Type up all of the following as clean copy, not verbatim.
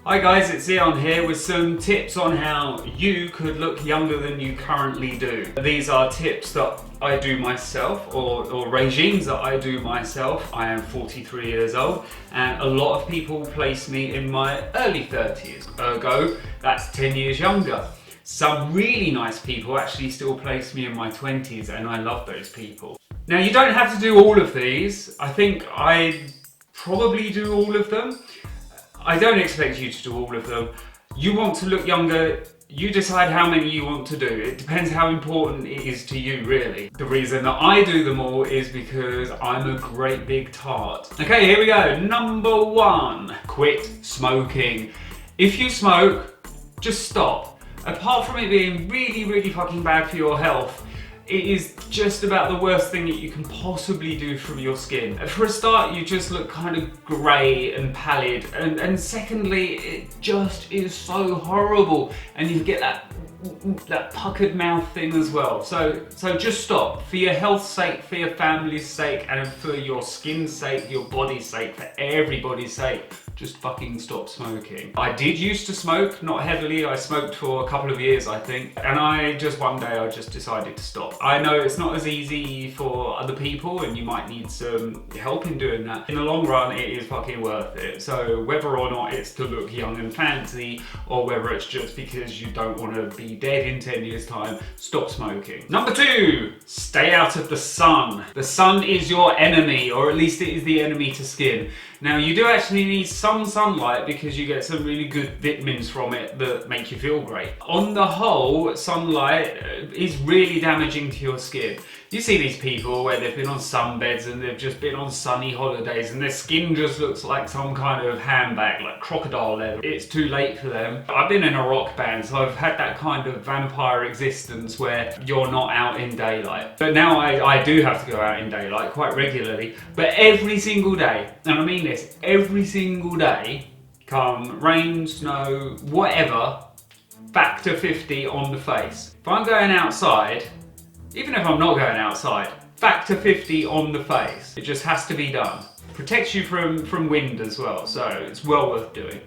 Hi guys, it's Eon here with some tips on how you could look younger than you currently do. These are tips that I do myself or regimes that I do myself. I am 43 years old and a lot of people place me in my early 30s. Ergo, that's 10 years younger. Some really nice people actually still place me in my 20s and I love those people. Now you don't have to do all of these. I think I probably do all of them. I don't expect you to do all of them. You want to look younger, you decide how many you want to do. It depends how important it is to you, really. The reason that I do them all is because I'm a great big tart. Okay, here we go. Number 1, quit smoking. If you smoke, just stop. Apart from it being really fucking bad for your health, it is just about the worst thing that you can possibly do for your skin. For a start, you just look kind of grey and pallid, and secondly, it just is so horrible, and you get that puckered mouth thing as well. So just stop. For your health's sake, for your family's sake, and for your skin's sake, your body's sake, for everybody's sake, just fucking stop smoking. I did used to smoke, not heavily. I smoked for a couple of years, I think. And one day I just decided to stop. I know it's not as easy for other people and you might need some help in doing that. In the long run, it is fucking worth it. So whether or not it's to look young and fancy or whether it's just because you don't want to be dead in 10 years time, stop smoking. Number 2, stay out of the sun. The sun is your enemy, or at least it is the enemy to skin. Now you do actually need some sunlight because you get some really good vitamins from it that make you feel great. On the whole, sunlight is really damaging to your skin. You see these people where they've been on sunbeds and they've just been on sunny holidays and their skin just looks like some kind of handbag, like crocodile leather. It's too late for them. I've been in a rock band, so I've had that kind of vampire existence where you're not out in daylight. But now I do have to go out in daylight quite regularly, but every single day, and I mean this, every single day, come rain, snow, whatever, factor 50 on the face. If I'm going outside, even if I'm not going outside, factor 50 on the face. It just has to be done. Protects you from wind as well, so it's well worth doing.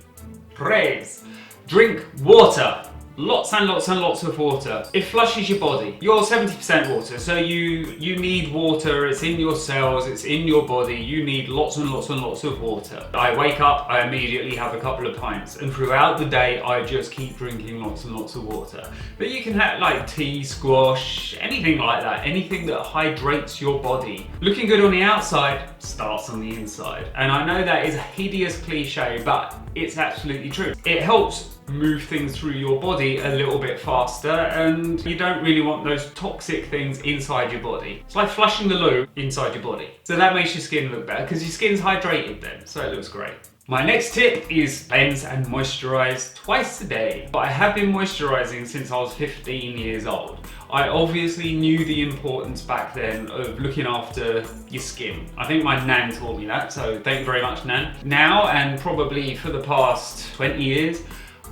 Praise. Drink water. Lots and lots and lots of water. It flushes your body. You're 70% water, so you need water. It's in your cells, it's in your body. You need lots and lots and lots of water. I wake up, I immediately have a couple of pints, and throughout the day, I just keep drinking lots and lots of water. But you can have like tea, squash, anything like that, anything that hydrates your body. Looking good on the outside starts on the inside. And I know that is a hideous cliche, but it's absolutely true. It helps move things through your body a little bit faster, and you don't really want those toxic things inside your body. It's like flushing the loo inside your body. So that makes your skin look better because your skin's hydrated then, so it looks great. My next tip is cleanse and moisturize twice a day. But I have been moisturizing since I was 15 years old. I obviously knew the importance back then of looking after your skin. I think my nan taught me that, so thank you very much, Nan. Now, and probably for the past 20 years,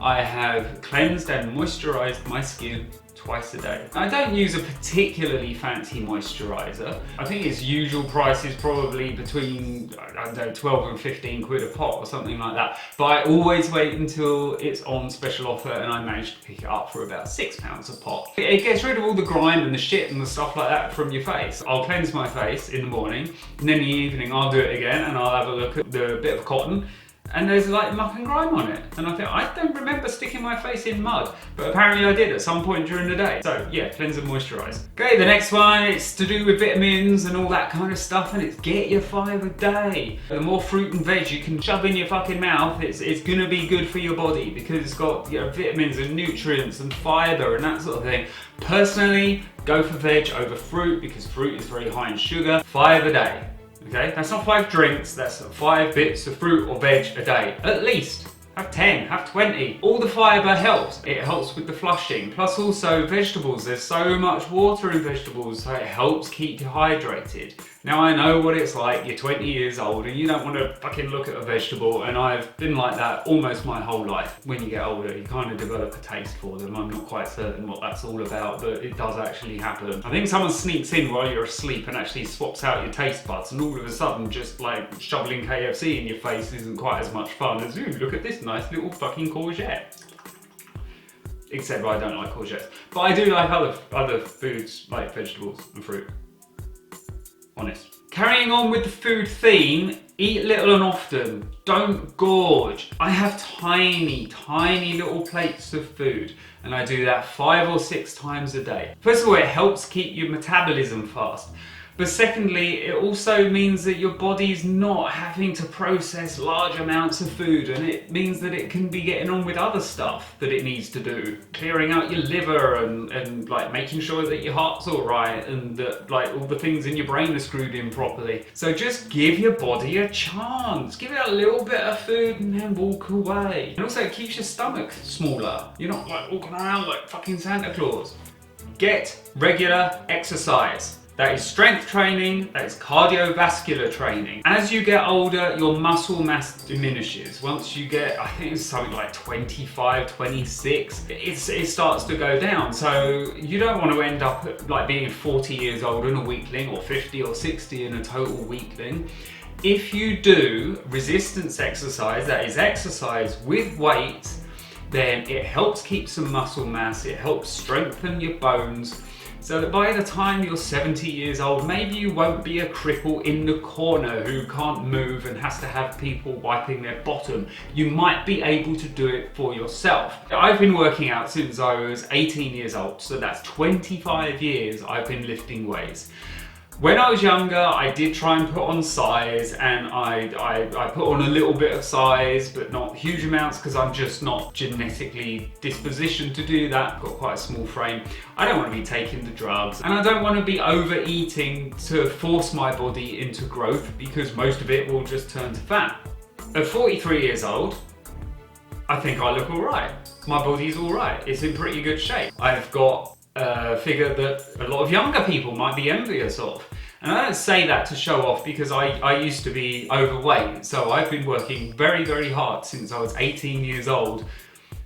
I have cleansed and moisturized my skin twice a day. I don't use a particularly fancy moisturizer. I think its usual price is probably between, I don't know, 12 and 15 quid a pot or something like that. But I always wait until it's on special offer and I manage to pick it up for about £6 a pot. It gets rid of all the grime and the shit and the stuff like that from your face. I'll cleanse my face in the morning, and then in the evening I'll do it again and I'll have a look at the bit of cotton, and there's like muck and grime on it. And I think, I don't remember sticking my face in mud, but apparently I did at some point during the day. So yeah, cleanse and moisturize. Okay, the next one, it's to do with vitamins and all that kind of stuff, and it's get your 5 a day. The more fruit and veg you can shove in your fucking mouth, it's gonna be good for your body because it's got, you know, vitamins and nutrients and fiber and that sort of thing. Personally, go for veg over fruit because fruit is very high in sugar. 5 a day. Okay, that's not 5 drinks, that's 5 bits of fruit or veg a day, at least. Have 10, have 20. All the fibre helps. It helps with the flushing. Plus also vegetables, there's so much water in vegetables, so it helps keep you hydrated. Now I know what it's like, you're 20 years old and you don't want to fucking look at a vegetable, and I've been like that almost my whole life. When you get older, you kind of develop a taste for them. I'm not quite certain what that's all about, but it does actually happen. I think someone sneaks in while you're asleep and actually swaps out your taste buds, and all of a sudden just like shoveling KFC in your face isn't quite as much fun as, ooh, look at this nice little fucking courgette. Except I don't like courgettes. But I do like other foods, like vegetables and fruit. Honest. Carrying on with the food theme, eat little and often. Don't gorge. I have tiny little plates of food, and I do that 5 or 6 times a day. First of all, it helps keep your metabolism fast. But secondly, it also means that your body's not having to process large amounts of food, and it means that it can be getting on with other stuff that it needs to do. Clearing out your liver and like making sure that your heart's all right and that like all the things in your brain are screwed in properly. So just give your body a chance. Give it a little bit of food and then walk away. And also it keeps your stomach smaller. You're not like walking around like fucking Santa Claus. Get regular exercise. That is strength training, that is cardiovascular training. As you get older, your muscle mass diminishes. Once you get, I think it's something like 25, 26, it starts to go down. So you don't want to end up like being 40 years old and a weakling, or 50 or 60 and a total weakling. If you do resistance exercise, that is exercise with weights, then it helps keep some muscle mass, it helps strengthen your bones, so that by the time you're 70 years old, maybe you won't be a cripple in the corner who can't move and has to have people wiping their bottom. You might be able to do it for yourself. I've been working out since I was 18 years old, so that's 25 years I've been lifting weights. When I was younger, I did try and put on size, and I put on a little bit of size, but not huge amounts, because I'm just not genetically dispositioned to do that. I've got quite a small frame. I don't want to be taking the drugs, and I don't want to be overeating to force my body into growth, because most of it will just turn to fat. At 43 years old, I think I look alright. My body's alright. It's in pretty good shape. I've got a figure that a lot of younger people might be envious of. And I don't say that to show off, because I used to be overweight. So I've been working very hard since I was 18 years old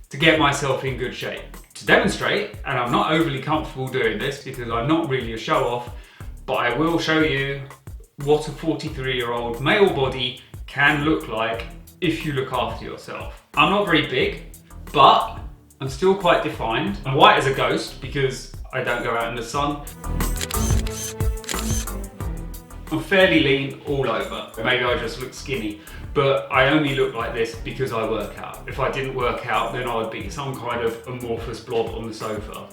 to get myself in good shape. To demonstrate, and I'm not overly comfortable doing this because I'm not really a show off, but I will show you what a 43-year-old male body can look like if you look after yourself. I'm not very big, but I'm still quite defined. I'm white as a ghost because I don't go out in the sun. I'm fairly lean all over. Maybe I just look skinny, but I only look like this because I work out. If I didn't work out, then I would be some kind of amorphous blob on the sofa.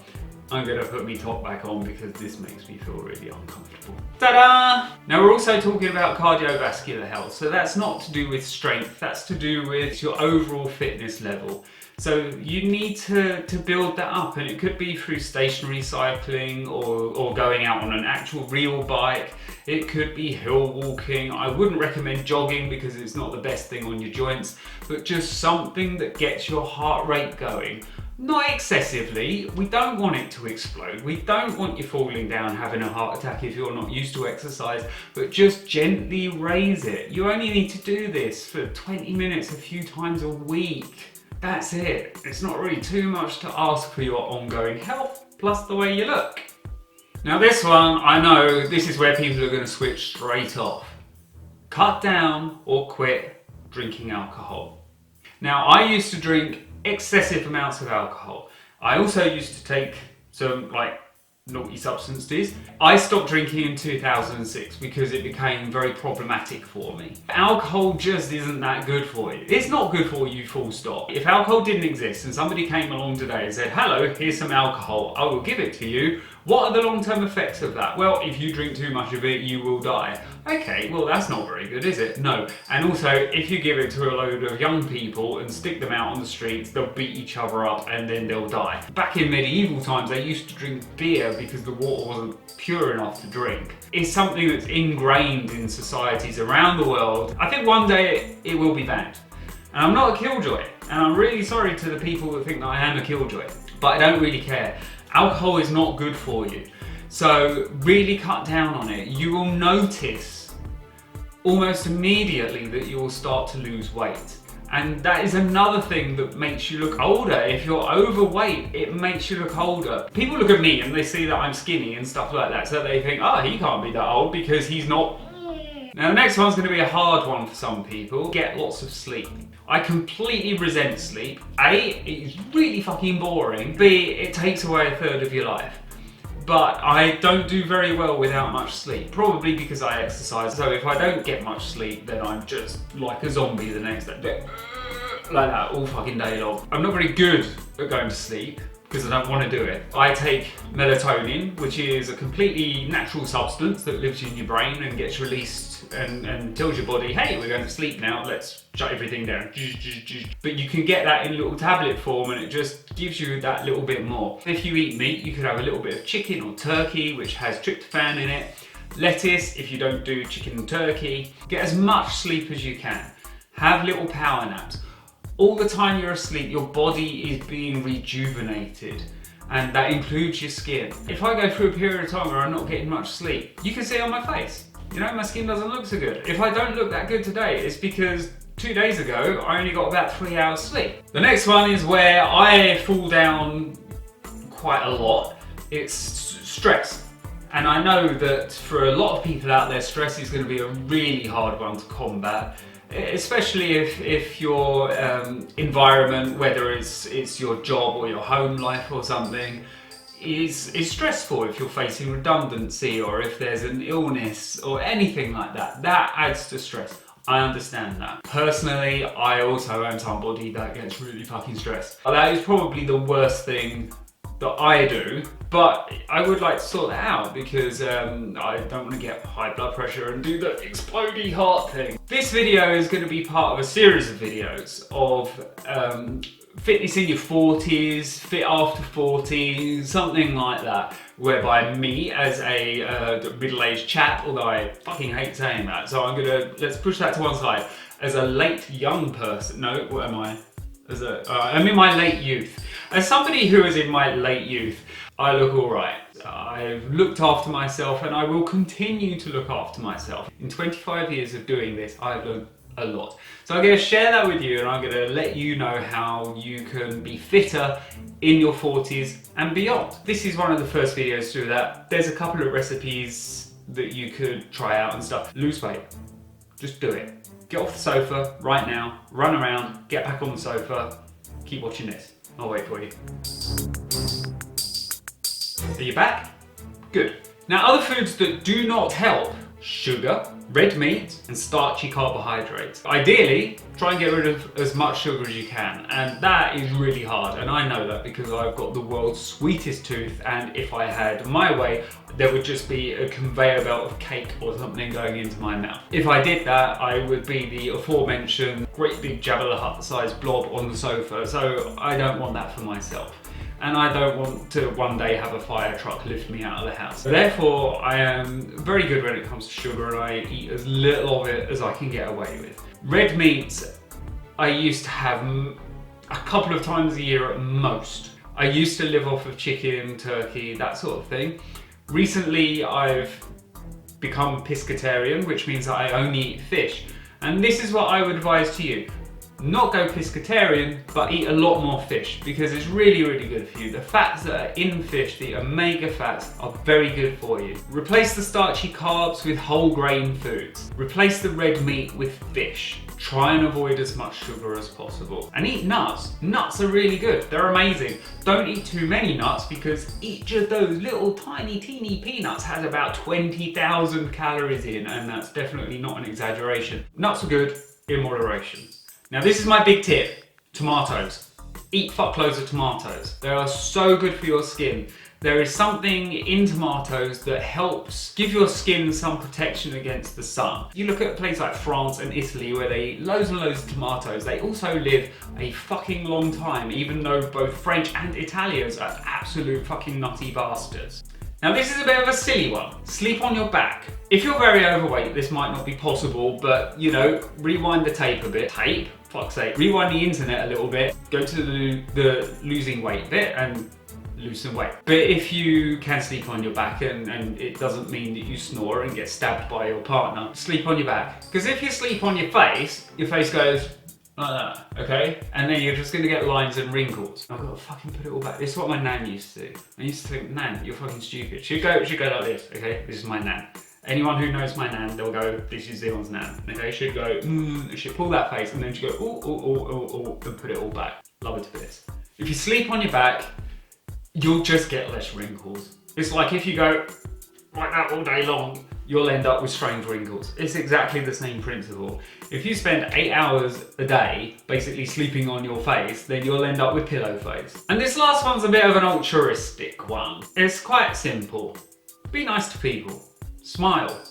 I'm gonna put my top back on because this makes me feel really uncomfortable. Ta-da! Now we're also talking about cardiovascular health, so that's not to do with strength, that's to do with your overall fitness level. So you need to build that up, and it could be through stationary cycling or going out on an actual real bike. It could be hill walking. I wouldn't recommend jogging because it's not the best thing on your joints, but just something that gets your heart rate going. Not excessively, we don't want it to explode. We don't want you falling down having a heart attack if you're not used to exercise, but just gently raise it. You only need to do this for 20 minutes a few times a week. That's it. It's not really too much to ask for your ongoing health, plus the way you look. Now this one, I know this is where people are going to switch straight off. Cut down or quit drinking alcohol. Now I used to drink excessive amounts of alcohol. I also used to take some naughty substances. I stopped drinking in 2006 because it became very problematic for me. Alcohol just isn't that good for you. It's not good for you, full stop. If alcohol didn't exist and somebody came along today and said, hello, here's some alcohol, I will give it to you. What are the long-term effects of that? Well, if you drink too much of it, you will die. Okay, well that's not very good, is it? No. And also, if you give it to a load of young people and stick them out on the streets, they'll beat each other up and then they'll die. Back in medieval times, they used to drink beer because the water wasn't pure enough to drink. It's something that's ingrained in societies around the world. I think one day it will be banned. And I'm not a killjoy, and I'm really sorry to the people that think that I am a killjoy, but I don't really care. Alcohol is not good for you. So really cut down on it. You will notice almost immediately that you will start to lose weight. And that is another thing that makes you look older. If you're overweight, it makes you look older. People look at me and they see that I'm skinny and stuff like that, so they think, oh, he can't be that old because he's not. Now the next one's going to be a hard one for some people. Get lots of sleep. I completely resent sleep. A, it's really fucking boring. B, it takes away a third of your life. But I don't do very well without much sleep, probably because I exercise. So if I don't get much sleep, then I'm just like a zombie the next day. Like that, all fucking day long. I'm not very good at going to sleep because I don't want to do it. I take melatonin, which is a completely natural substance that lives in your brain and gets released and tells your body, hey, we're going to sleep now, let's shut everything down. But you can get that in little tablet form and it just gives you that little bit more. If you eat meat, you could have a little bit of chicken or turkey, which has tryptophan in it. Lettuce, if you don't do chicken and turkey. Get as much sleep as you can. Have little power naps. All the time you're asleep, your body is being rejuvenated, and that includes your skin. If I go through a period of time where I'm not getting much sleep, you can see it on my face. You know, my skin doesn't look so good. If I don't look that good today, it's because 2 days ago, I only got about 3 hours sleep. The next one is where I fall down quite a lot. It's stress. And I know that for a lot of people out there, stress is going to be a really hard one to combat. Especially if your environment, whether it's your job or your home life or something, is stressful. If you're facing redundancy or if there's an illness or anything like that, that adds to stress. I understand that. Personally, I also am somebody that gets really fucking stressed. That is probably the worst thing that I do, but I would like to sort that out because I don't want to get high blood pressure and do the explodey heart thing. This video is going to be part of a series of videos of fitness in your 40s, fit after 40, something like that, whereby me as a middle-aged chap, although I fucking hate saying that, so let's push that to one side. As a late young person, no, what am I? I'm in my late youth. As somebody who is in my late youth, I look alright. I've looked after myself and I will continue to look after myself. In 25 years of doing this, I've learned a lot. So I'm going to share that with you and I'm going to let you know how you can be fitter in your 40s and beyond. This is one of the first videos to do that. There's a couple of recipes that you could try out and stuff. Lose weight. Just do it. Get off the sofa right now, run around, get back on the sofa, keep watching this. I'll wait for you. Are you back? Good. Now, other foods that do not help: sugar, red meat, and starchy carbohydrates. Ideally, try and get rid of as much sugar as you can, and that is really hard, and I know that because I've got the world's sweetest tooth, and if I had my way, there would just be a conveyor belt of cake or something going into my mouth. If I did that, I would be the aforementioned great big Jabba the Hutt sized blob on the sofa, so I don't want that for myself. And I don't want to one day have a fire truck lift me out of the house. Therefore, I am very good when it comes to sugar and I eat as little of it as I can get away with. Red meat, I used to have a couple of times a year at most. I used to live off of chicken, turkey, that sort of thing. Recently, I've become pescatarian, which means that I only eat fish. And this is what I would advise to you. Not go pescatarian, but eat a lot more fish because it's really, really good for you. The fats that are in fish, the omega fats, are very good for you. Replace the starchy carbs with whole grain foods. Replace the red meat with fish. Try and avoid as much sugar as possible. And eat nuts. Nuts are really good. They're amazing. Don't eat too many nuts because each of those little tiny teeny peanuts has about 20,000 calories in, and that's definitely not an exaggeration. Nuts are good in moderation. Now this is my big tip: tomatoes. Eat fuckloads of tomatoes. They are so good for your skin. There is something in tomatoes that helps give your skin some protection against the sun. You look at a place like France and Italy where they eat loads and loads of tomatoes. They also live a fucking long time, even though both French and Italians are absolute fucking nutty bastards. Now this is a bit of a silly one. Sleep on your back. If you're very overweight, this might not be possible, but you know, rewind the tape a bit. Tape? Fuck's sake. Rewind the internet a little bit. Go to the losing weight bit and lose some weight. But if you can sleep on your back and it doesn't mean that you snore and get stabbed by your partner, sleep on your back. Because if you sleep on your face goes like that, okay? And then you're just gonna get lines and wrinkles. I've got to fucking put it all back. This is what my nan used to do. I used to think, Nan, you're fucking stupid. She'd go like this, okay? This is my nan. Anyone who knows my nan, they'll go, this is Zion's nan. Okay, she'd go, she'd pull that face and then she'd go, ooh, and put it all back. Love her to bits. If you sleep on your back, you'll just get less wrinkles. It's like if you go like that all day long, you'll end up with strange wrinkles. It's exactly the same principle. If you spend 8 hours a day basically sleeping on your face, then you'll end up with pillow face. And this last one's a bit of an altruistic one. It's quite simple. Be nice to people. Smile.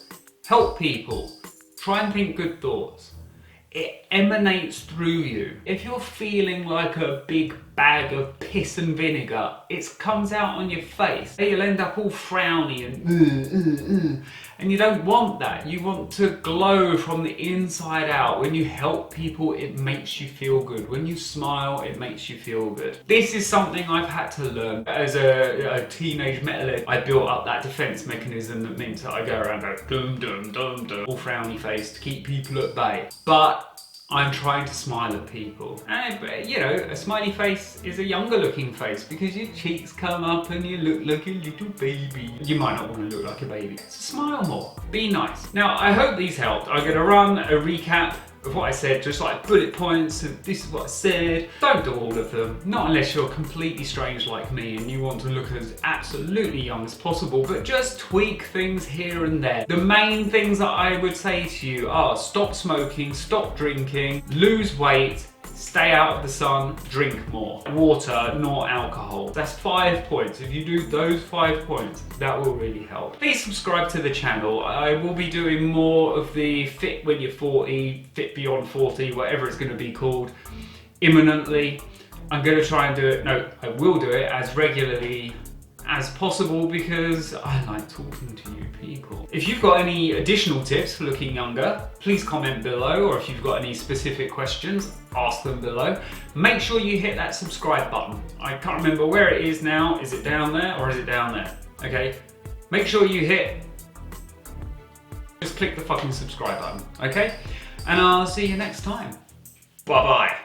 Help people. Try and think good thoughts. It emanates through you. If you're feeling like a big bag of piss and vinegar, it comes out on your face. You'll end up all frowny and you don't want that. You want to glow from the inside out. When you help people, it makes you feel good. When you smile, it makes you feel good. This is something I've had to learn. As a teenage metalhead, I built up that defense mechanism that means that I go around go dum dum dum dum, all frowny face to keep people at bay. But I'm trying to smile at people. And you know, a smiley face is a younger looking face because your cheeks come up and you look like a little baby. You might not want to look like a baby. So smile more. Be nice. Now, I hope these helped. I'm going to run a recap of what I said, just like bullet points and this is what I said. Don't do all of them, not unless you're completely strange like me and you want to look as absolutely young as possible, but just tweak things here and there. The main things that I would say to you are stop smoking, stop drinking, lose weight, stay out of the sun, drink more. Water, not alcohol. That's 5 points. If you do those 5 points, that will really help. Please subscribe to the channel. I will be doing more of the Fit When You're 40, Fit Beyond 40, whatever it's going to be called, imminently. I'm going to try and do it, no, I will do it as regularly as possible because I like talking to you people. If you've got any additional tips for looking younger, please comment below, or if you've got any specific questions, ask them below. Make sure you hit that subscribe button. I can't remember where it is now. Is it down there or is it down there? Okay, make sure you just click the fucking subscribe button, okay? And I'll see you next time. Bye-bye.